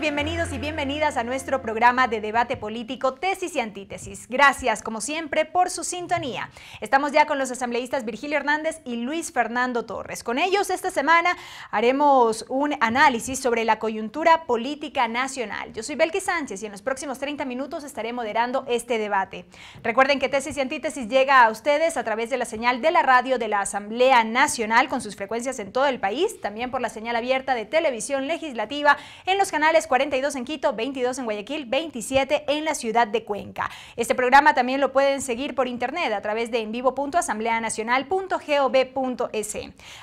bienvenidos y bienvenidas a nuestro programa de debate político Tesis y Antítesis. Gracias, como siempre, por su sintonía. Estamos ya con los asambleístas Virgilio Hernández y Luis Fernando Torres. Con ellos esta semana haremos un análisis sobre la coyuntura política nacional. Yo soy Belkis Sánchez y en los próximos 30 minutos estaré moderando este debate. Recuerden que Tesis y Antítesis llega a ustedes a través de la señal de la radio de la Asamblea Nacional con sus frecuencias en todo el país, también por la señal abierta de televisión legislativa en los canales 42 en Quito, 22 en Guayaquil, 27 en la ciudad de Cuenca. Este programa también lo pueden seguir por internet a través de envivo.asambleanacional.gov.es.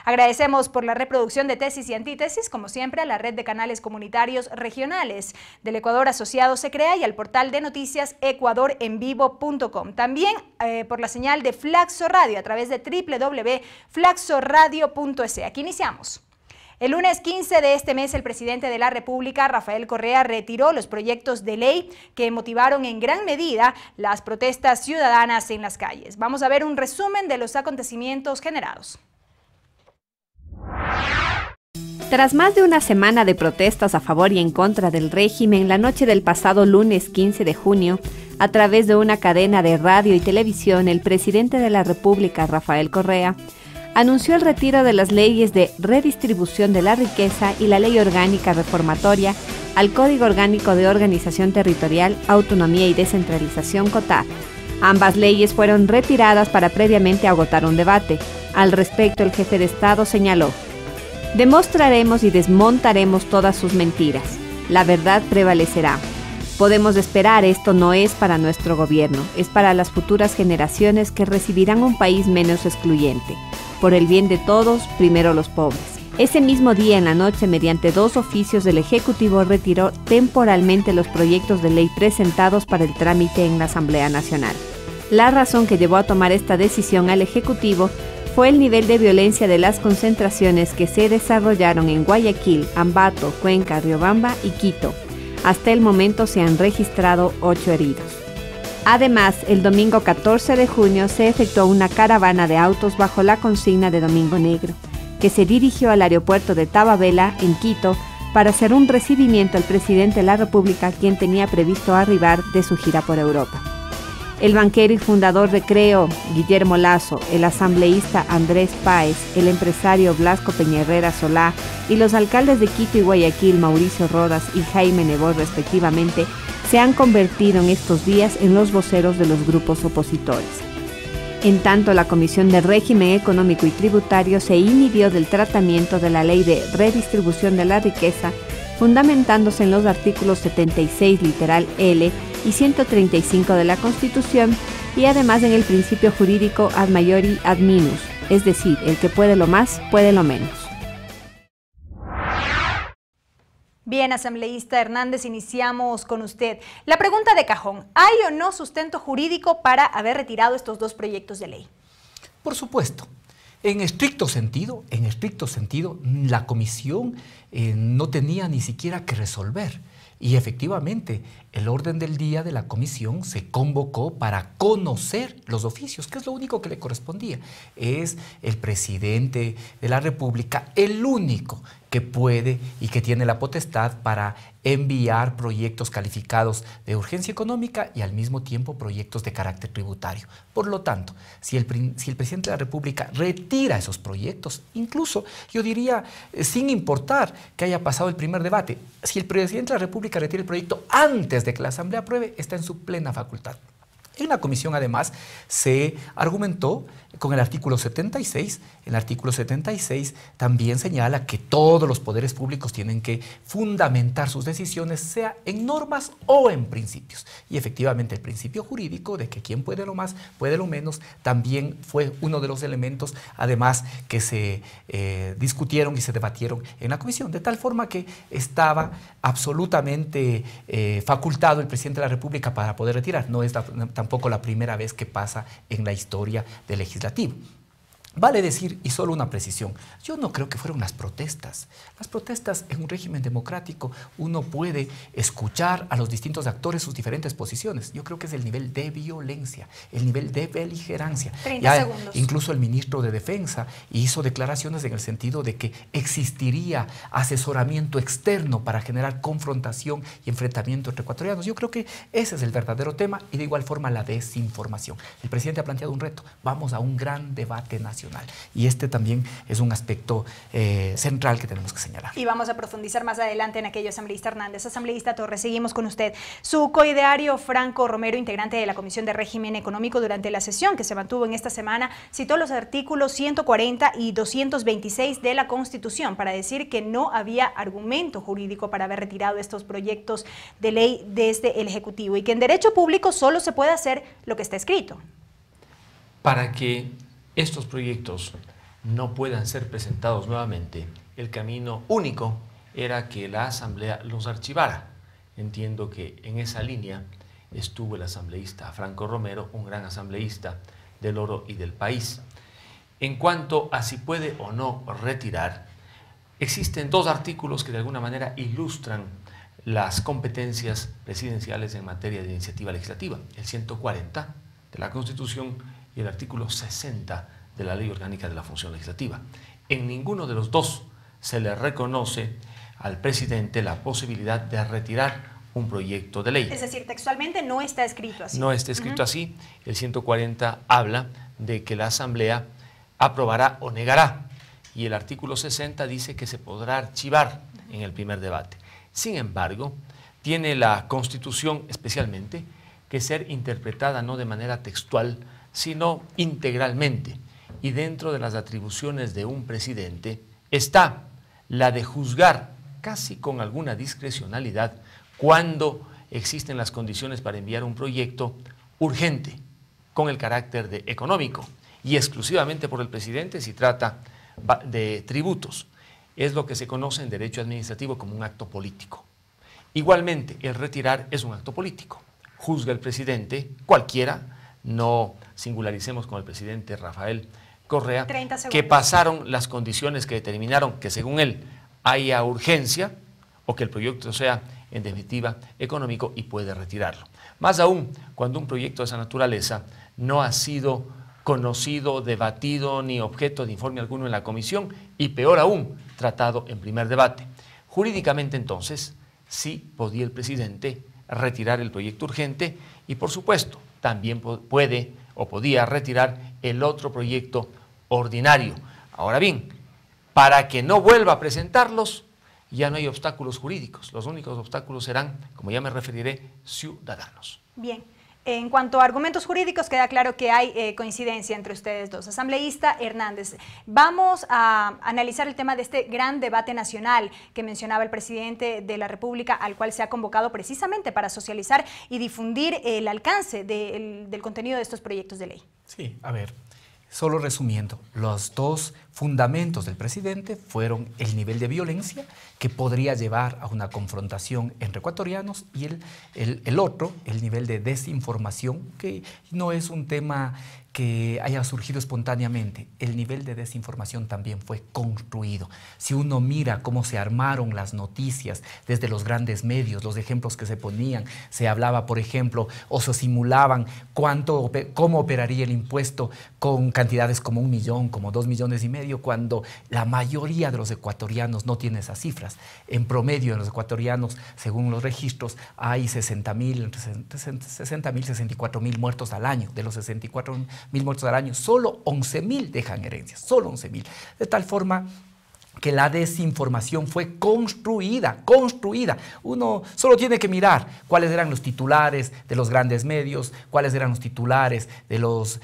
Agradecemos por la reproducción de Tesis y Antítesis, como siempre, a la red de canales comunitarios regionales del Ecuador Asociado Se Crea y al portal de noticias ecuadorenvivo.com. También por la señal de Flaxo Radio a través de www.flaxoradio.es. Aquí iniciamos. El lunes 15 de este mes, el presidente de la República, Rafael Correa, retiró los proyectos de ley que motivaron en gran medida las protestas ciudadanas en las calles. Vamos a ver un resumen de los acontecimientos generados. Tras más de una semana de protestas a favor y en contra del régimen, la noche del pasado lunes 15 de junio, a través de una cadena de radio y televisión, el presidente de la República, Rafael Correa, anunció el retiro de las leyes de redistribución de la riqueza y la ley orgánica reformatoria al Código Orgánico de Organización Territorial, Autonomía y Descentralización COTAD. Ambas leyes fueron retiradas para previamente agotar un debate. Al respecto, el jefe de Estado señaló: demostraremos y desmontaremos todas sus mentiras. La verdad prevalecerá. Podemos esperar, esto no es para nuestro gobierno, es para las futuras generaciones que recibirán un país menos excluyente. Por el bien de todos, primero los pobres. Ese mismo día en la noche, mediante 2 oficios, el Ejecutivo retiró temporalmente los proyectos de ley presentados para el trámite en la Asamblea Nacional. La razón que llevó a tomar esta decisión al Ejecutivo fue el nivel de violencia de las concentraciones que se desarrollaron en Guayaquil, Ambato, Cuenca, Riobamba y Quito. Hasta el momento se han registrado 8 heridos. Además, el domingo 14 de junio se efectuó una caravana de autos bajo la consigna de Domingo Negro, que se dirigió al aeropuerto de Tababela, en Quito, para hacer un recibimiento al presidente de la República, quien tenía previsto arribar de su gira por Europa. El banquero y fundador de Creo, Guillermo Lasso, el asambleísta Andrés Páez, el empresario Blasco Peña Solá y los alcaldes de Quito y Guayaquil, Mauricio Rodas y Jaime Nebot, respectivamente, se han convertido en estos días en los voceros de los grupos opositores. En tanto, la Comisión de Régimen Económico y Tributario se inhibió del tratamiento de la Ley de Redistribución de la Riqueza, fundamentándose en los artículos 76 literal L y 135 de la Constitución, y además en el principio jurídico ad maiori ad minus, es decir, el que puede lo más, puede lo menos. Bien, asambleísta Hernández, iniciamos con usted. La pregunta de cajón: ¿hay o no sustento jurídico para haber retirado estos 2 proyectos de ley? Por supuesto. En estricto sentido, la comisión no tenía ni siquiera que resolver. Y efectivamente, el orden del día de la comisión se convocó para conocer los oficios, que es lo único que le correspondía. Es el presidente de la República el único que puede y que tiene la potestad para enviar proyectos calificados de urgencia económica y al mismo tiempo proyectos de carácter tributario. Por lo tanto, si el presidente de la República retira esos proyectos, incluso yo diría, sin importar que haya pasado el primer debate, si el presidente de la República retira el proyecto antes de que la Asamblea apruebe, está en su plena facultad. En la comisión, además, se argumentó con el artículo 76. El artículo 76 también señala que todos los poderes públicos tienen que fundamentar sus decisiones, sea en normas o en principios. Y efectivamente el principio jurídico de que quien puede lo más, puede lo menos, también fue uno de los elementos, además, que se discutieron y se debatieron en la comisión, de tal forma que estaba absolutamente facultado el presidente de la República para poder retirar. No es tampoco la primera vez que pasa en la historia del legislativo. Vale decir, y solo una precisión, yo no creo que fueron las protestas. Las protestas en un régimen democrático, uno puede escuchar a los distintos actores sus diferentes posiciones. Yo creo que es el nivel de violencia, el nivel de beligerancia. 30 segundos. Incluso el ministro de Defensa hizo declaraciones en el sentido de que existiría asesoramiento externo para generar confrontación y enfrentamiento entre ecuatorianos. Yo creo que ese es el verdadero tema, y de igual forma la desinformación. El presidente ha planteado un reto, vamos a un gran debate nacional. Y este también es un aspecto central que tenemos que señalar. Y vamos a profundizar más adelante en aquello, asambleísta Hernández. Asambleísta Torres, seguimos con usted. Su coideario Franco Romero, integrante de la Comisión de Régimen Económico, durante la sesión que se mantuvo en esta semana, citó los artículos 140 y 226 de la Constitución para decir que no había argumento jurídico para haber retirado estos proyectos de ley desde el Ejecutivo y que en derecho público solo se puede hacer lo que está escrito. Para que estos proyectos no puedan ser presentados nuevamente, el camino único era que la Asamblea los archivara. Entiendo que en esa línea estuvo el asambleísta Franco Romero, un gran asambleísta del Oro y del país. En cuanto a si puede o no retirar, existen dos artículos que de alguna manera ilustran las competencias presidenciales en materia de iniciativa legislativa, el 140 de la Constitución y el artículo 60 de la Ley Orgánica de la Función Legislativa. En ninguno de los dos se le reconoce al presidente la posibilidad de retirar un proyecto de ley. Es decir, textualmente no está escrito así. No está escrito así. El 140 habla de que la Asamblea aprobará o negará, y el artículo 60 dice que se podrá archivar en el primer debate. Sin embargo, tiene la Constitución especialmente que ser interpretada no de manera textual, sino integralmente. Y dentro de las atribuciones de un presidente está la de juzgar, casi con alguna discrecionalidad, cuando existen las condiciones para enviar un proyecto urgente, con el carácter de económico, y exclusivamente por el presidente si trata de tributos. Es lo que se conoce en derecho administrativo como un acto político. Igualmente, el retirar es un acto político. Juzga el presidente, cualquiera, no singularicemos con el presidente Rafael Correa, que pasaron las condiciones que determinaron que según él haya urgencia o que el proyecto sea en definitiva económico y puede retirarlo. Más aún cuando un proyecto de esa naturaleza no ha sido conocido, debatido ni objeto de informe alguno en la comisión y peor aún tratado en primer debate. Jurídicamente entonces sí podía el presidente retirar el proyecto urgente y por supuesto también puede o podía retirar el otro proyecto ordinario. Ahora bien, para que no vuelva a presentarlos, ya no hay obstáculos jurídicos. Los únicos obstáculos serán, como ya me referiré, ciudadanos. Bien. En cuanto a argumentos jurídicos, queda claro que hay coincidencia entre ustedes dos. Asambleísta Hernández, vamos a analizar el tema de este gran debate nacional que mencionaba el presidente de la República, al cual se ha convocado precisamente para socializar y difundir el alcance del contenido de estos proyectos de ley. Sí, a ver, solo resumiendo, los dos fundamentos del presidente fueron el nivel de violencia que podría llevar a una confrontación entre ecuatorianos y el otro, el nivel de desinformación, que no es un tema que haya surgido espontáneamente. El nivel de desinformación también fue construido. Si uno mira cómo se armaron las noticias desde los grandes medios, los ejemplos que se ponían, se hablaba, por ejemplo, o se simulaban cómo operaría el impuesto con cantidades como 1 millón, como 2,5 millones, cuando la mayoría de los ecuatorianos no tiene esas cifras. En promedio, en los ecuatorianos, según los registros, hay 60,000, 64,000 muertos al año. De los 64,000 muertos al año, solo 11,000 dejan herencias, solo 11,000. De tal forma que la desinformación fue construida. Uno solo tiene que mirar cuáles eran los titulares de los grandes medios, cuáles eran los titulares de los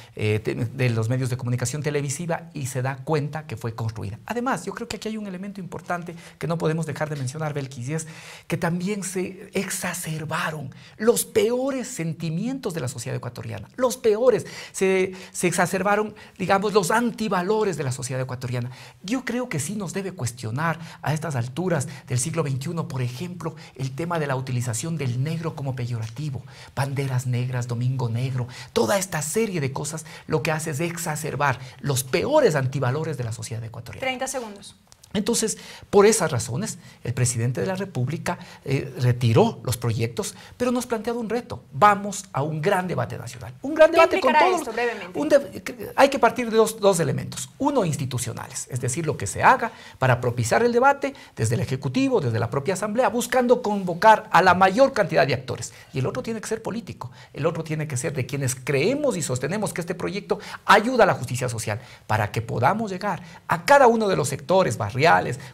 medios de comunicación televisiva y se da cuenta que fue construida. Además, yo creo que aquí hay un elemento importante que no podemos dejar de mencionar, Belkis, y es que también se exacerbaron los peores sentimientos de la sociedad ecuatoriana. Los peores. Se exacerbaron, digamos, los antivalores de la sociedad ecuatoriana. Yo creo que sí nos debe debe cuestionar a estas alturas del siglo XXI, por ejemplo, el tema de la utilización del negro como peyorativo, banderas negras, domingo negro, toda esta serie de cosas lo que hace es exacerbar los peores antivalores de la sociedad ecuatoriana. 30 segundos. Entonces, por esas razones, el presidente de la República retiró los proyectos, pero nos ha planteado un reto. Vamos a un gran debate nacional. Un gran debate con todos. Esto, brevemente? Hay que partir de dos elementos. Uno, institucionales, es decir, lo que se haga para propiciar el debate desde el Ejecutivo, desde la propia Asamblea, buscando convocar a la mayor cantidad de actores. Y el otro tiene que ser político. El otro tiene que ser de quienes creemos y sostenemos que este proyecto ayuda a la justicia social para que podamos llegar a cada uno de los sectores barriales,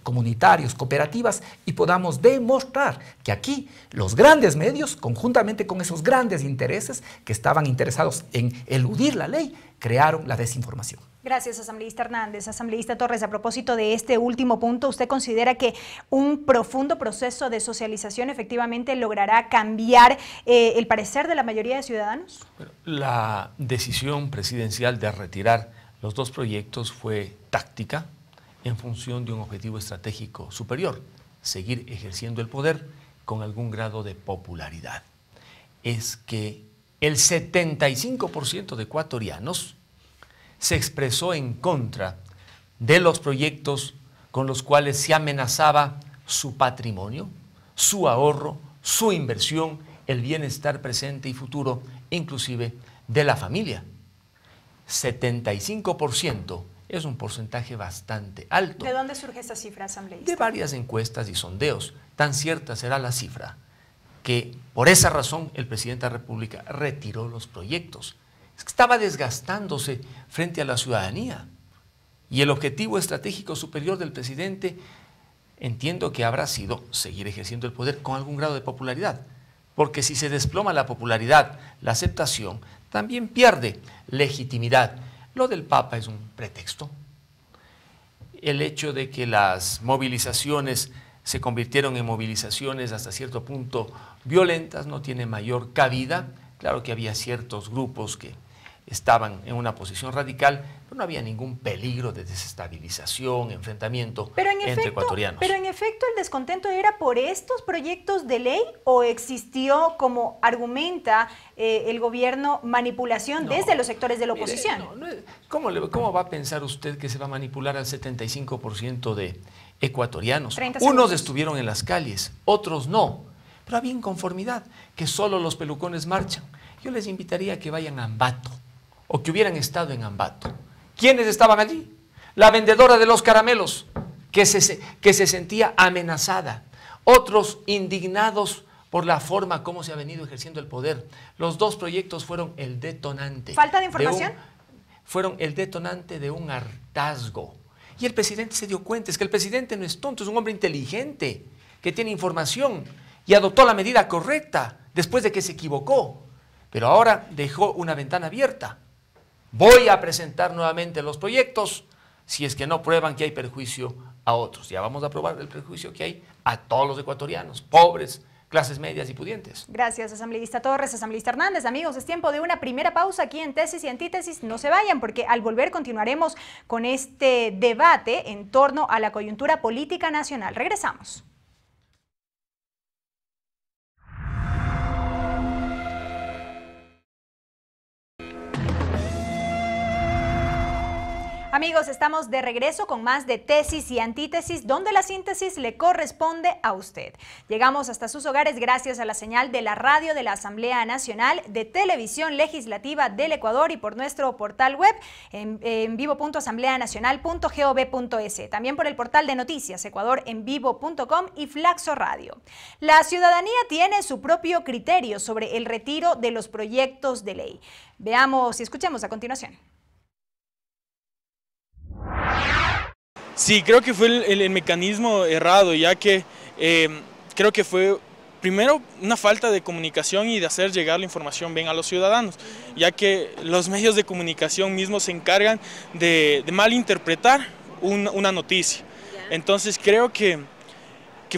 comunitarios, cooperativas y podamos demostrar que aquí los grandes medios, conjuntamente con esos grandes intereses que estaban interesados en eludir la ley, crearon la desinformación. Gracias, asambleísta Hernández. Asambleísta Torres, a propósito de este último punto, ¿usted considera que un profundo proceso de socialización efectivamente logrará cambiar el parecer de la mayoría de ciudadanos? La decisión presidencial de retirar los dos proyectos fue táctica, en función de un objetivo estratégico superior, seguir ejerciendo el poder con algún grado de popularidad. Es que el 75% de ecuatorianos se expresó en contra de los proyectos con los cuales se amenazaba su patrimonio, su ahorro, su inversión, el bienestar presente y futuro, inclusive de la familia. 75%. Es un porcentaje bastante alto. ¿De dónde surge esa cifra, asambleísta? De varias encuestas y sondeos. Tan cierta será la cifra que por esa razón el presidente de la República retiró los proyectos. Es que estaba desgastándose frente a la ciudadanía. Y el objetivo estratégico superior del presidente, entiendo que habrá sido seguir ejerciendo el poder con algún grado de popularidad. Porque si se desploma la popularidad, la aceptación, también pierde legitimidad. Lo del Papa es un pretexto. El hecho de que las movilizaciones se convirtieron en movilizaciones hasta cierto punto violentas no tiene mayor cabida. Claro que había ciertos grupos que estaban en una posición radical, pero no había ningún peligro de desestabilización, enfrentamiento entre ecuatorianos. Pero en efecto, ¿el descontento era por estos proyectos de ley o existió, como argumenta el gobierno, manipulación desde los sectores de la oposición? ¿Cómo va a pensar usted que se va a manipular al 75% de ecuatorianos? 30 Unos segundos. estuvieron en las calles, otros no, pero había inconformidad, que solo los pelucones marchan. Yo les invitaría a que vayan a Ambato, o que hubieran estado en Ambato. ¿Quiénes estaban allí? La vendedora de los caramelos, que se sentía amenazada. Otros indignados por la forma como se ha venido ejerciendo el poder. Los dos proyectos fueron el detonante. ¿Falta de información? Fueron el detonante de un hartazgo. Y el presidente se dio cuenta, es que el presidente no es tonto, es un hombre inteligente, que tiene información y adoptó la medida correcta después de que se equivocó. Pero ahora dejó una ventana abierta. Voy a presentar nuevamente los proyectos si es que no prueban que hay perjuicio a otros. Ya vamos a probar el perjuicio que hay a todos los ecuatorianos, pobres, clases medias y pudientes. Gracias, asambleísta Torres, asambleísta Hernández. Amigos, es tiempo de una primera pausa aquí en Tesis y Antítesis. No se vayan porque al volver continuaremos con este debate en torno a la coyuntura política nacional. Regresamos. Amigos, estamos de regreso con más de Tesis y Antítesis, donde la síntesis le corresponde a usted. Llegamos hasta sus hogares gracias a la señal de la radio de la Asamblea Nacional, de Televisión Legislativa del Ecuador y por nuestro portal web en vivo.asambleanacional.gov.es. También por el portal de noticias ecuadorenvivo.com y Flaxo Radio. La ciudadanía tiene su propio criterio sobre el retiro de los proyectos de ley. Veamos y escuchemos a continuación. Sí, creo que fue el mecanismo errado, ya que creo que fue primero una falta de comunicación y de hacer llegar la información bien a los ciudadanos, ya que los medios de comunicación mismos se encargan de malinterpretar una noticia. Entonces creo que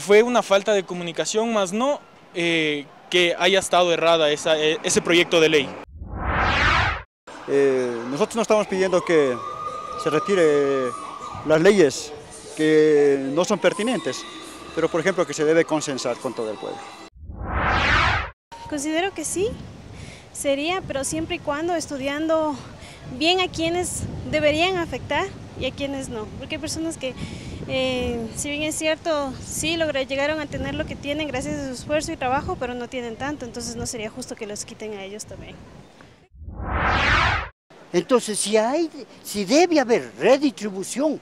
fue una falta de comunicación, más no que haya estado errada ese proyecto de ley. Nosotros no estamos pidiendo que se retire las leyes que no son pertinentes, pero por ejemplo que se debe consensar con todo el pueblo. Considero que sí, sería, pero siempre y cuando estudiando bien a quienes deberían afectar y a quienes no, porque hay personas que, si bien es cierto, sí llegaron a tener lo que tienen gracias a su esfuerzo y trabajo, pero no tienen tanto, entonces no sería justo que los quiten a ellos también. Entonces, si debe haber redistribución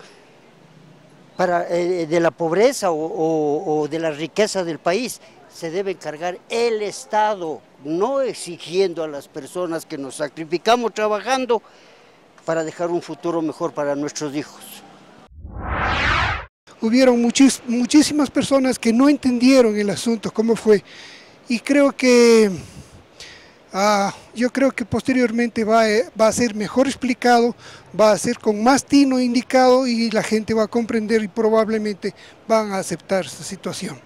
de la pobreza o de la riqueza del país, se debe encargar el Estado, no exigiendo a las personas que nos sacrificamos trabajando para dejar un futuro mejor para nuestros hijos. Hubieron muchísimas personas que no entendieron el asunto, cómo fue, y creo que yo creo que posteriormente va a ser mejor explicado, va a ser con más tino indicado y la gente va a comprender y probablemente van a aceptar esta situación.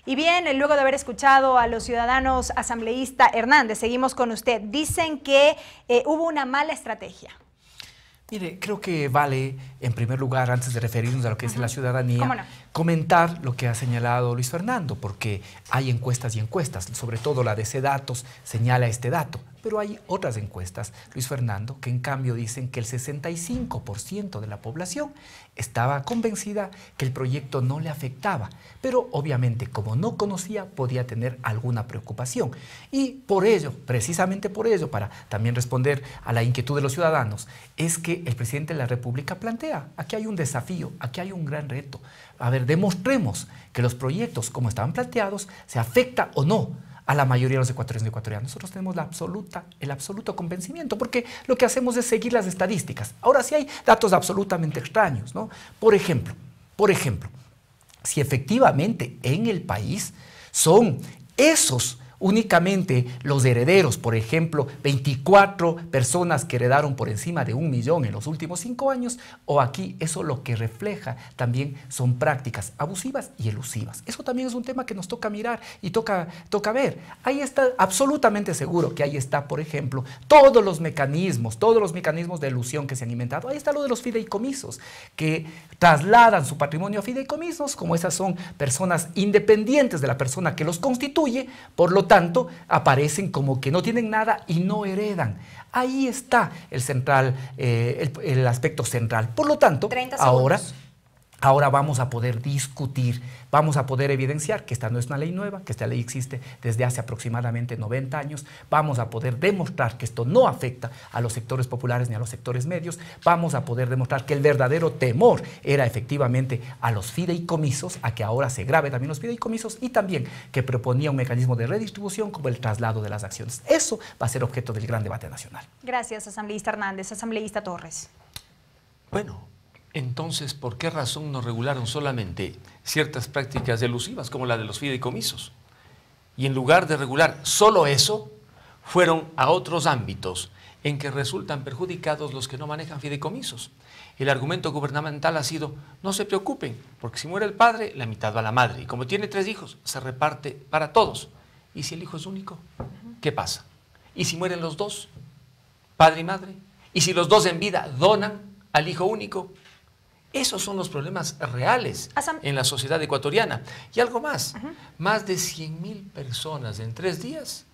Y bien, luego de haber escuchado a los ciudadanos, asambleísta Hernández, seguimos con usted. Dicen que hubo una mala estrategia. Mire, creo que vale, en primer lugar, antes de referirnos a lo que dice la ciudadanía, ¿Cómo no? comentar lo que ha señalado Luis Fernando, porque hay encuestas y encuestas, sobre todo la de Sedatos señala este dato, pero hay otras encuestas, Luis Fernando, que en cambio dicen que el 65% de la población estaba convencida que el proyecto no le afectaba, pero obviamente como no conocía podía tener alguna preocupación. Y por ello, precisamente por ello, para también responder a la inquietud de los ciudadanos, es que el presidente de la República plantea, aquí hay un desafío, aquí hay un gran reto. A ver, demostremos que los proyectos como estaban planteados se afecta o no a la mayoría de los ecuatorianos y ecuatorianas. Nosotros tenemos el absoluto convencimiento, porque lo que hacemos es seguir las estadísticas. Ahora sí hay datos absolutamente extraños, ¿no? Por ejemplo, si efectivamente en el país son esos únicamente los herederos, por ejemplo, 24 personas que heredaron por encima de 1 millón en los últimos 5 años, o aquí eso lo que refleja también son prácticas abusivas y elusivas. Eso también es un tema que nos toca mirar y toca ver. Ahí está, absolutamente seguro que ahí está, por ejemplo, todos los mecanismos de elusión que se han inventado. Ahí está lo de los fideicomisos, que trasladan su patrimonio a fideicomisos, como esas son personas independientes de la persona que los constituye, por lo tanto, aparecen como que no tienen nada y no heredan. Ahí está el central, el aspecto central. Por lo tanto, ahora vamos a poder discutir, vamos a poder evidenciar que esta no es una ley nueva, que esta ley existe desde hace aproximadamente 90 años, vamos a poder demostrar que esto no afecta a los sectores populares ni a los sectores medios, vamos a poder demostrar que el verdadero temor era efectivamente a los fideicomisos, a que ahora se grabe también los fideicomisos y también que proponía un mecanismo de redistribución como el traslado de las acciones. Eso va a ser objeto del gran debate nacional. Gracias, asambleísta Hernández. Asambleísta Torres. Bueno, entonces, ¿por qué razón no regularon solamente ciertas prácticas elusivas como la de los fideicomisos? Y en lugar de regular solo eso, fueron a otros ámbitos en que resultan perjudicados los que no manejan fideicomisos. El argumento gubernamental ha sido, no se preocupen, porque si muere el padre, la mitad va a la madre. Y como tiene 3 hijos, se reparte para todos. ¿Y si el hijo es único? ¿Qué pasa? ¿Y si mueren los dos, padre y madre? ¿Y si los dos en vida donan al hijo único? Esos son los problemas reales en la sociedad ecuatoriana. Y algo más, más de 100.000 personas en 3 días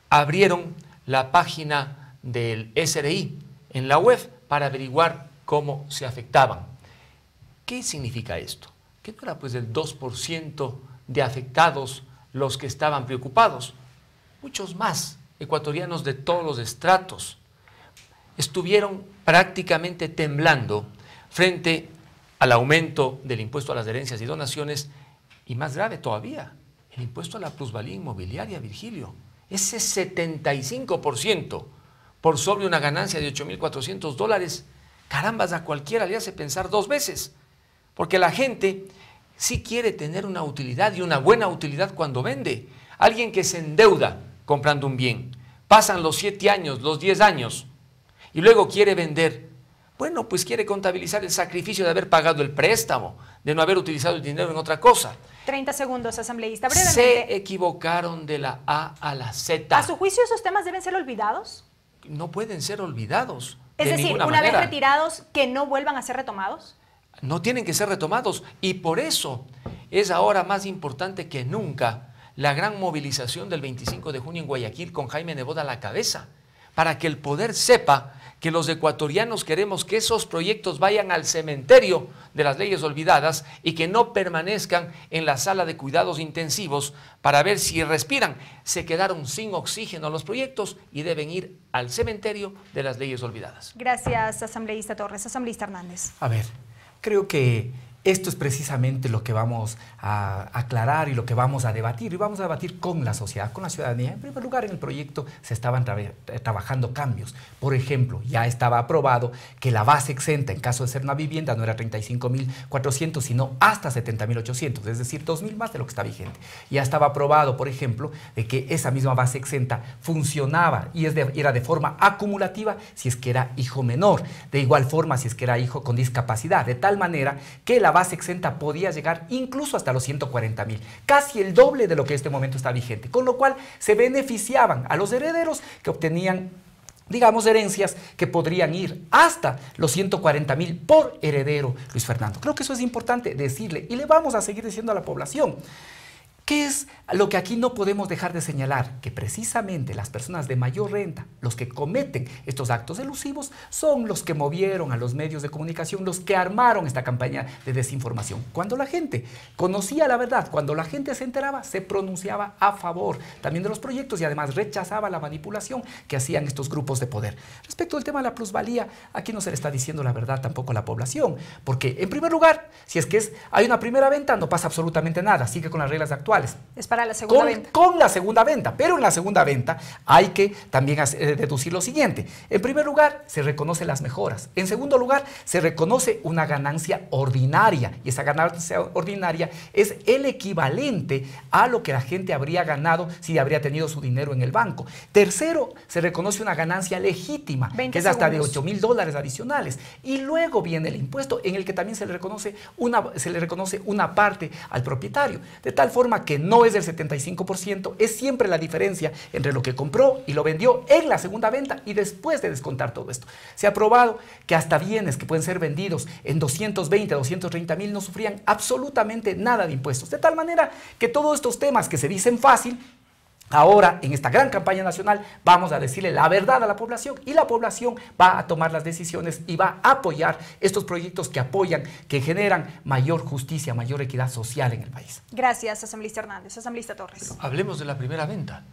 abrieron la página del SRI en la web para averiguar cómo se afectaban. ¿Qué significa esto? Que no era pues el 2% de afectados los que estaban preocupados. Muchos más ecuatorianos de todos los estratos estuvieron prácticamente temblando frente al aumento del impuesto a las herencias y donaciones y más grave todavía, el impuesto a la plusvalía inmobiliaria, Virgilio. Ese 75% por sobre una ganancia de $8.400, carambas, a cualquiera le hace pensar 2 veces, porque la gente sí quiere tener una utilidad y una buena utilidad cuando vende. Alguien que se endeuda comprando un bien, pasan los 7 años, los 10 años y luego quiere vender. Bueno, pues quiere contabilizar el sacrificio de haber pagado el préstamo, de no haber utilizado el dinero en otra cosa. 30 segundos, asambleísta. Brevemente. Se equivocaron de la A a la Z. ¿A su juicio esos temas deben ser olvidados? No pueden ser olvidados. Es decir, una vez retirados, ¿que no vuelvan a ser retomados? no tienen que ser retomados, y por eso es ahora más importante que nunca la gran movilización del 25 de junio en Guayaquil con Jaime Nebot a la cabeza, para que el poder sepa que los ecuatorianos queremos que esos proyectos vayan al cementerio de las leyes olvidadas y que no permanezcan en la sala de cuidados intensivos para ver si respiran. Se quedaron sin oxígeno los proyectos y deben ir al cementerio de las leyes olvidadas. Gracias, asambleísta Torres. Asambleísta Hernández. A ver, creo que esto es precisamente lo que vamos a aclarar y lo que vamos a debatir. Y vamos a debatir con la sociedad, con la ciudadanía. En primer lugar, en el proyecto se estaban trabajando cambios. Por ejemplo, ya estaba aprobado que la base exenta en caso de ser una vivienda no era 35.400, sino hasta 70.800, es decir, 2.000 más de lo que está vigente. Ya estaba aprobado, por ejemplo, de que esa misma base exenta funcionaba y era de forma acumulativa si es que era hijo menor. De igual forma, si es que era hijo con discapacidad. De tal manera que la base exenta podía llegar incluso hasta los 140.000, casi el doble de lo que en este momento está vigente, con lo cual se beneficiaban a los herederos que obtenían, digamos, herencias que podrían ir hasta los 140.000 por heredero, Luis Fernando. Creo que eso es importante decirle y le vamos a seguir diciendo a la población. ¿Qué es lo que aquí no podemos dejar de señalar? Que precisamente las personas de mayor renta, los que cometen estos actos elusivos, son los que movieron a los medios de comunicación, los que armaron esta campaña de desinformación. Cuando la gente conocía la verdad, cuando la gente se enteraba, se pronunciaba a favor también de los proyectos y además rechazaba la manipulación que hacían estos grupos de poder. Respecto al tema de la plusvalía, aquí no se le está diciendo la verdad tampoco a la población, porque en primer lugar, si es que hay una primera venta, no pasa absolutamente nada, sigue con las reglas actuales. Es para la segunda venta. Con la segunda venta, pero en la segunda venta hay que también deducir lo siguiente. En primer lugar, se reconocen las mejoras. En segundo lugar, se reconoce una ganancia ordinaria, y esa ganancia ordinaria es el equivalente a lo que la gente habría ganado si habría tenido su dinero en el banco. Tercero, se reconoce una ganancia legítima, que es hasta de $8.000 adicionales. Y luego viene el impuesto, en el que también se le reconoce una parte al propietario, de tal forma que no es del 75%, es siempre la diferencia entre lo que compró y lo vendió en la segunda venta y después de descontar todo esto. Se ha probado que hasta bienes que pueden ser vendidos en 220, 230.000 no sufrían absolutamente nada de impuestos. De tal manera que todos estos temas que se dicen fácil, ahora, en esta gran campaña nacional, vamos a decirle la verdad a la población y la población va a tomar las decisiones y va a apoyar estos proyectos que apoyan, que generan mayor justicia, mayor equidad social en el país. Gracias, asambleísta Hernández. Asambleísta Torres. Hablemos de la primera venta.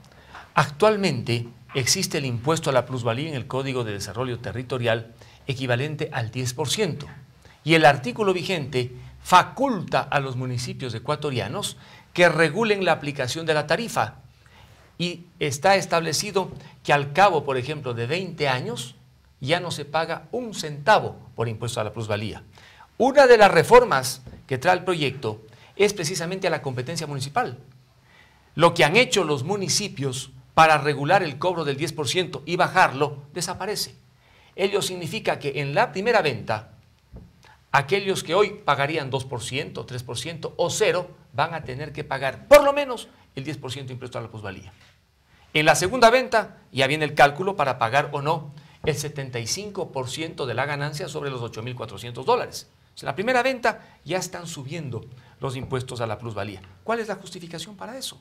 Actualmente existe el impuesto a la plusvalía en el Código de Desarrollo Territorial equivalente al 10%. Y el artículo vigente faculta a los municipios ecuatorianos que regulen la aplicación de la tarifa. Y está establecido que al cabo, por ejemplo, de 20 años, ya no se paga un centavo por impuesto a la plusvalía. Una de las reformas que trae el proyecto es precisamente a la competencia municipal. Lo que han hecho los municipios para regular el cobro del 10% y bajarlo, desaparece. Ello significa que en la primera venta, aquellos que hoy pagarían 2%, 3% o 0%, van a tener que pagar por lo menos el 10% de impuesto a la plusvalía. En la segunda venta ya viene el cálculo para pagar o no el 75% de la ganancia sobre los $8.400. En la primera venta ya están subiendo los impuestos a la plusvalía. ¿Cuál es la justificación para eso?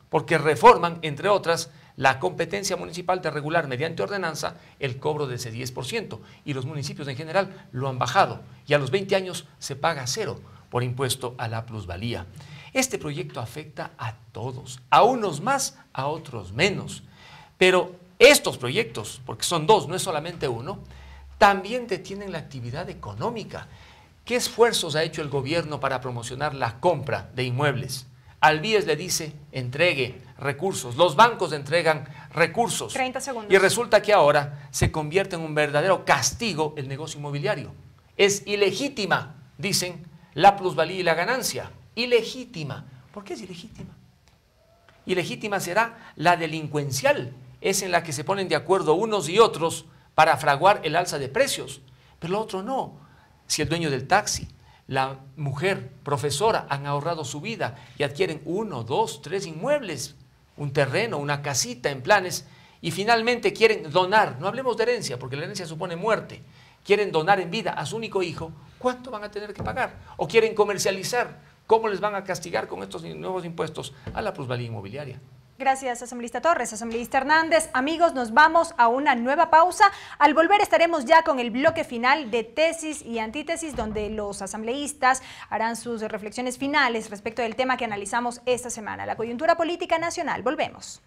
Porque reforman, entre otras, la competencia municipal de regular mediante ordenanza el cobro de ese 10%. Y los municipios en general lo han bajado. Y a los 20 años se paga 0 por impuesto a la plusvalía. Este proyecto afecta a todos, a unos más, a otros menos. Pero estos proyectos, porque son dos, no es solamente uno, también detienen la actividad económica. ¿Qué esfuerzos ha hecho el gobierno para promocionar la compra de inmuebles? Al BIES le dice, entregue recursos. Los bancos entregan recursos. 30 segundos. Y resulta que ahora se convierte en un verdadero castigo el negocio inmobiliario. Es ilegítima, dicen, la plusvalía y la ganancia. Ilegítima. ¿Por qué es ilegítima? Ilegítima será la delincuencial. Es en la que se ponen de acuerdo unos y otros para fraguar el alza de precios. Pero lo otro no. Si el dueño del taxi, la mujer profesora han ahorrado su vida y adquieren 1, 2, 3 inmuebles, un terreno, una casita en planes y finalmente quieren donar, no hablemos de herencia porque la herencia supone muerte, quieren donar en vida a su único hijo, ¿cuánto van a tener que pagar? ¿O quieren comercializar? ¿Cómo les van a castigar con estos nuevos impuestos a la plusvalía inmobiliaria? Gracias, asambleísta Torres. Asambleísta Hernández. Amigos, nos vamos a una nueva pausa. Al volver estaremos ya con el bloque final de tesis y antítesis, donde los asambleístas harán sus reflexiones finales respecto del tema que analizamos esta semana, la coyuntura política nacional. Volvemos.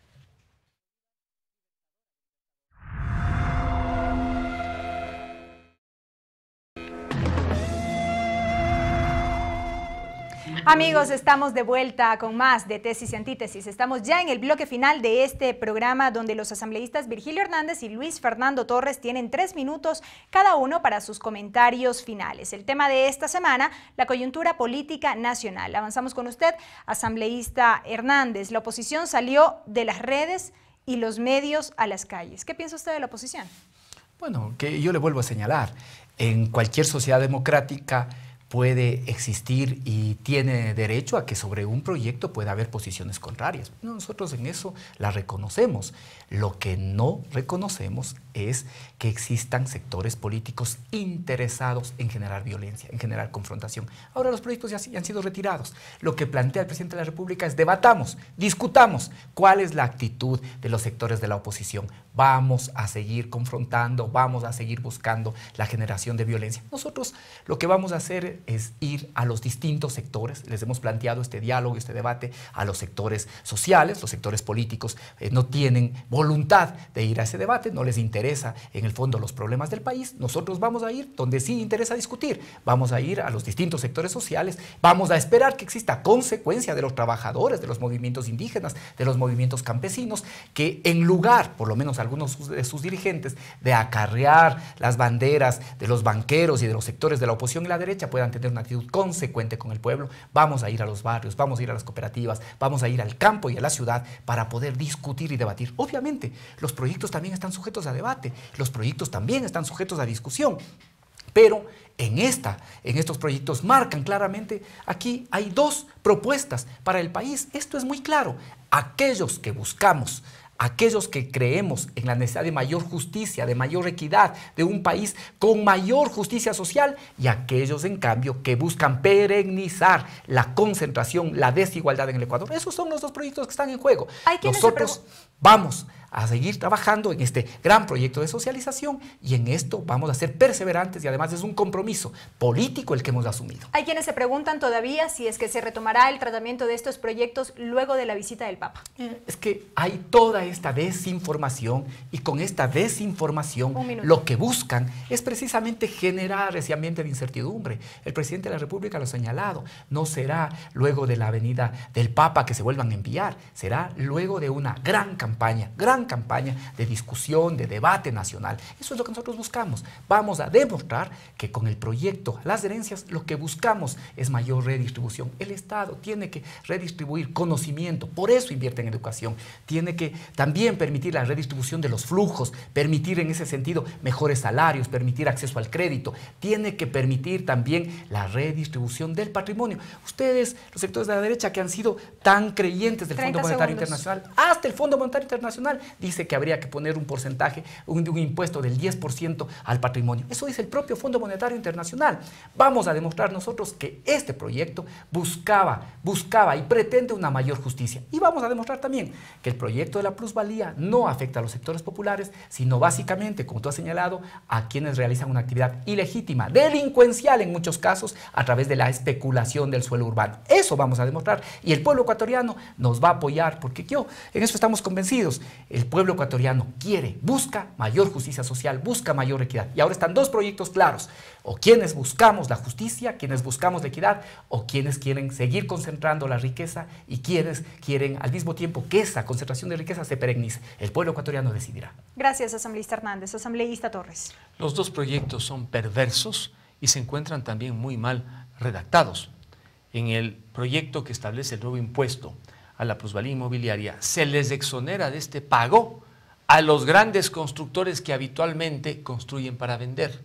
Amigos, estamos de vuelta con más de Tesis y Antítesis. Estamos ya en el bloque final de este programa, donde los asambleístas Virgilio Hernández y Luis Fernando Torres tienen 3 minutos cada uno para sus comentarios finales. El tema de esta semana, la coyuntura política nacional. Avanzamos con usted, asambleísta Hernández. La oposición salió de las redes y los medios a las calles. ¿Qué piensa usted de la oposición? Bueno, que yo le vuelvo a señalar, en cualquier sociedad democrática puede existir y tiene derecho a que sobre un proyecto pueda haber posiciones contrarias. Nosotros en eso la reconocemos. Lo que no reconocemos es que existan sectores políticos interesados en generar violencia, en generar confrontación. Ahora los proyectos ya han sido retirados. Lo que plantea el presidente de la República es debatamos, discutamos cuál es la actitud de los sectores de la oposición. Vamos a seguir confrontando, vamos a seguir buscando la generación de violencia. Nosotros lo que vamos a hacer es ir a los distintos sectores. Les hemos planteado este diálogo, este debate a los sectores sociales, los sectores políticos no tienen voluntad de ir a ese debate, no les interesa en el fondo los problemas del país. Nosotros vamos a ir donde sí interesa discutir, vamos a ir a los distintos sectores sociales, vamos a esperar que exista consecuencia de los trabajadores, de los movimientos indígenas, de los movimientos campesinos, que en lugar, por lo menos algunos de sus dirigentes, de acarrear las banderas de los banqueros y de los sectores de la oposición y la derecha, puedan tener una actitud consecuente con el pueblo. Vamos a ir a los barrios, vamos a ir a las cooperativas, vamos a ir al campo y a la ciudad para poder discutir y debatir. Obviamente, los proyectos también están sujetos a debate, los proyectos también están sujetos a discusión, pero en estos proyectos marcan claramente, aquí hay 2 propuestas para el país. Esto es muy claro. Aquellos que buscamos, aquellos que creemos en la necesidad de mayor justicia, de mayor equidad, de un país con mayor justicia social, y aquellos, en cambio, que buscan perennizar la concentración, la desigualdad en el Ecuador. Esos son los 2 proyectos que están en juego. Nosotros vamos a seguir trabajando en este gran proyecto de socialización y en esto vamos a ser perseverantes y además es un compromiso político el que hemos asumido. Hay quienes se preguntan todavía si es que se retomará el tratamiento de estos proyectos luego de la visita del Papa. Es que hay toda esta desinformación y con esta desinformación lo que buscan es precisamente generar ese ambiente de incertidumbre. El presidente de la República lo ha señalado, no será luego de la venida del Papa que se vuelvan a enviar, será luego de una gran campaña de discusión, de debate nacional. Eso es lo que nosotros buscamos. Vamos a demostrar que con el proyecto Las Herencias lo que buscamos es mayor redistribución. El Estado tiene que redistribuir conocimiento, por eso invierte en educación. Tiene que también permitir la redistribución de los flujos, permitir en ese sentido mejores salarios, permitir acceso al crédito. Tiene que permitir también la redistribución del patrimonio. Ustedes, los sectores de la derecha que han sido tan creyentes del Fondo Monetario Internacional, hasta el Fondo Monetario Internacional dice que habría que poner un porcentaje, un impuesto del 10% al patrimonio. Eso dice el propio Fondo Monetario Internacional. Vamos a demostrar nosotros que este proyecto buscaba y pretende una mayor justicia. Y vamos a demostrar también que el proyecto de la plusvalía no afecta a los sectores populares, sino básicamente, como tú has señalado, a quienes realizan una actividad ilegítima, delincuencial en muchos casos, a través de la especulación del suelo urbano. Eso vamos a demostrar y el pueblo ecuatoriano nos va a apoyar porque en eso estamos convencidos. El pueblo ecuatoriano busca mayor justicia social, busca mayor equidad. Y ahora están 2 proyectos claros. O quienes buscamos la justicia, quienes buscamos la equidad, o quienes quieren seguir concentrando la riqueza y quienes quieren al mismo tiempo que esa concentración de riqueza se perenice. El pueblo ecuatoriano decidirá. Gracias, asambleísta Hernández. Asambleísta Torres. Los 2 proyectos son perversos y se encuentran también muy mal redactados. En el proyecto que establece el nuevo impuesto a la plusvalía inmobiliaria, se les exonera de este pago a los grandes constructores que habitualmente construyen para vender.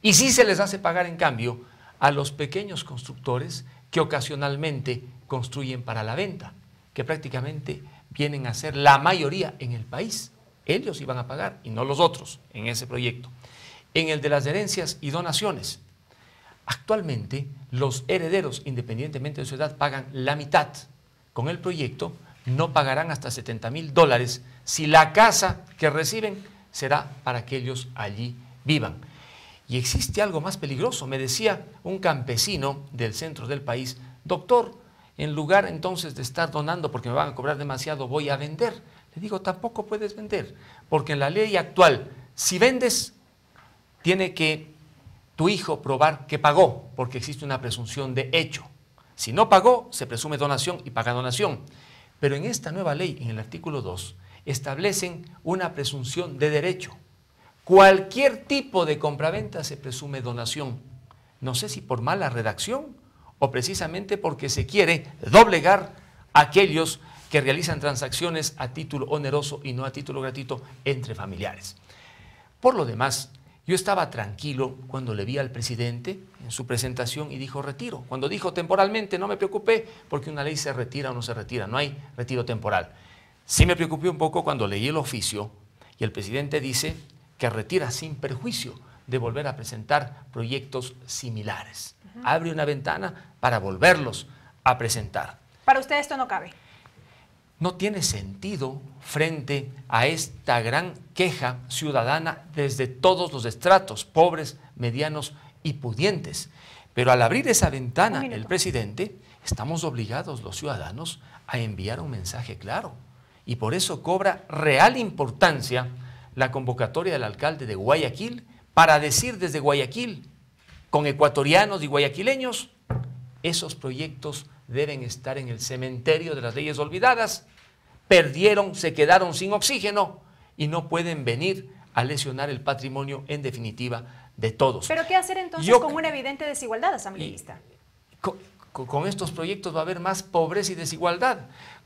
Y sí se les hace pagar, en cambio, a los pequeños constructores que ocasionalmente construyen para la venta, que prácticamente vienen a ser la mayoría en el país. Ellos iban a pagar y no los otros en ese proyecto. en el de las herencias y donaciones. Actualmente, los herederos, independientemente de su edad, pagan la mitad. Con el proyecto, no pagarán hasta $70,000 si la casa que reciben será para que ellos allí vivan. Y existe algo más peligroso. Me decía un campesino del centro del país: doctor, en lugar entonces de estar donando porque me van a cobrar demasiado, voy a vender. Le digo, tampoco puedes vender, porque en la ley actual, si vendes, tiene que tu hijo probar que pagó, porque existe una presunción de hecho. Si no pagó, se presume donación y paga donación. Pero en esta nueva ley, en el artículo 2, establecen una presunción de derecho. Cualquier tipo de compraventa se presume donación. No sé si por mala redacción o precisamente porque se quiere doblegar a aquellos que realizan transacciones a título oneroso y no a título gratuito entre familiares. Por lo demás, yo estaba tranquilo cuando le vi al presidente en su presentación y dijo retiro. Cuando dijo temporalmente, no me preocupé porque una ley se retira o no se retira, no hay retiro temporal. Sí me preocupé un poco cuando leí el oficio y el presidente dice que retira sin perjuicio de volver a presentar proyectos similares. Abre una ventana para volverlos a presentar. Para usted esto no cabe. No tiene sentido frente a esta gran queja ciudadana desde todos los estratos, pobres, medianos y pudientes. Pero al abrir esa ventana el presidente, estamos obligados los ciudadanos a enviar un mensaje claro. Y por eso cobra real importancia la convocatoria del alcalde de Guayaquil para decir desde Guayaquil, con ecuatorianos y guayaquileños, esos proyectos deben estar en el cementerio de las leyes olvidadas, perdieron, se quedaron sin oxígeno y no pueden venir a lesionar el patrimonio, en definitiva, de todos. ¿Pero qué hacer entonces con una evidente desigualdad, asambleísta? Con estos proyectos va a haber más pobreza y desigualdad.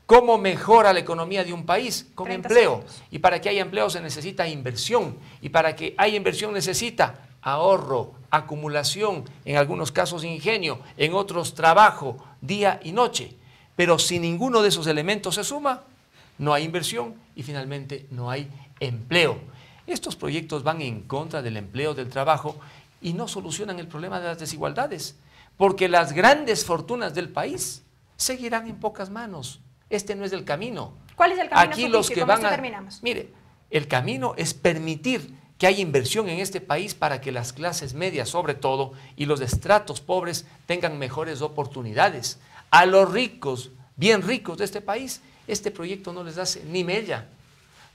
¿Cómo mejora la economía de un país? Con empleo. Y para que haya empleo se necesita inversión. Y para que haya inversión necesita ahorro, acumulación, en algunos casos ingenio, en otros trabajo, día y noche. Pero si ninguno de esos elementos se suma, no hay inversión y finalmente no hay empleo. Estos proyectos van en contra del empleo, del trabajo y no solucionan el problema de las desigualdades, porque las grandes fortunas del país seguirán en pocas manos. Este no es el camino. ¿Cuál es el camino? Aquí los que van a... Mire, el camino es permitir que haya inversión en este país para que las clases medias, sobre todo, y los estratos pobres tengan mejores oportunidades. A los ricos, bien ricos de este país, este proyecto no les hace ni mella,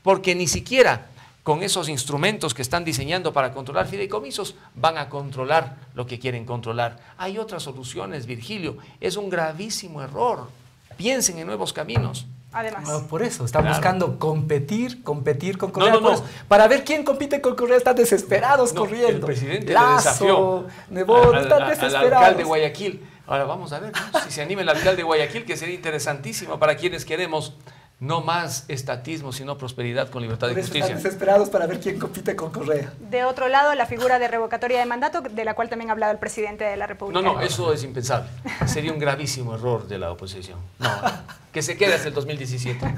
porque ni siquiera con esos instrumentos que están diseñando para controlar fideicomisos van a controlar lo que quieren controlar. Hay otras soluciones, Virgilio, es un gravísimo error. Piensen en nuevos caminos. Además. Por eso, están buscando competir con Correa. Para ver quién compite con Correa, están desesperados corriendo. El presidente Lazo, le desafió Nebot, están desesperados. al alcalde de Guayaquil. Ahora vamos a ver, ¿no? Si se anima el alcalde de Guayaquil, que sería interesantísimo para quienes queremos no más estatismo, sino prosperidad con libertad y justicia. Están desesperados para ver quién compite con Correa. De otro lado, la figura de revocatoria de mandato, de la cual también ha hablado el presidente de la República. No, eso es impensable. Sería un gravísimo error de la oposición. No, que se quede hasta el 2017.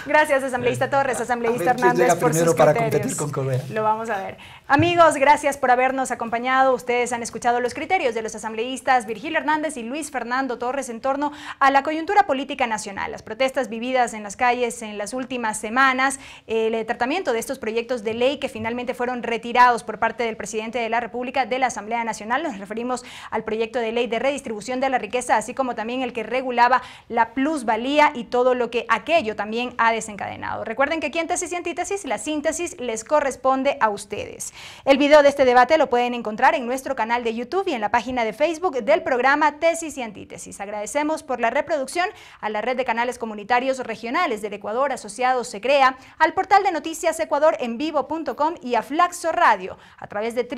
Gracias, asambleísta Torres, asambleísta Hernández, por sus para criterios. competir con Correa. Lo vamos a ver. Amigos, gracias por habernos acompañado. Ustedes han escuchado los criterios de los asambleístas Virgilio Hernández y Luis Fernando Torres en torno a la coyuntura política nacional, las protestas vividas en las calles en las últimas semanas, el tratamiento de estos proyectos de ley que finalmente fueron retirados por parte del presidente de la República de la Asamblea Nacional. Nos referimos al proyecto de ley de redistribución de la riqueza, así como también el que regulaba la plusvalía y todo lo que aquello también ha desencadenado. Recuerden que aquí en Tesis y Antítesis la síntesis les corresponde a ustedes. El video de este debate lo pueden encontrar en nuestro canal de YouTube y en la página de Facebook del programa Tesis y Antítesis. Agradecemos por la reproducción a la red de canales comunitarios regionales del Ecuador asociados SECREA, al portal de noticias ecuadorenvivo.com y a Flaxo Radio a través de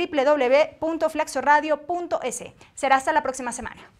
www.flaxoradio.es. Será hasta la próxima semana.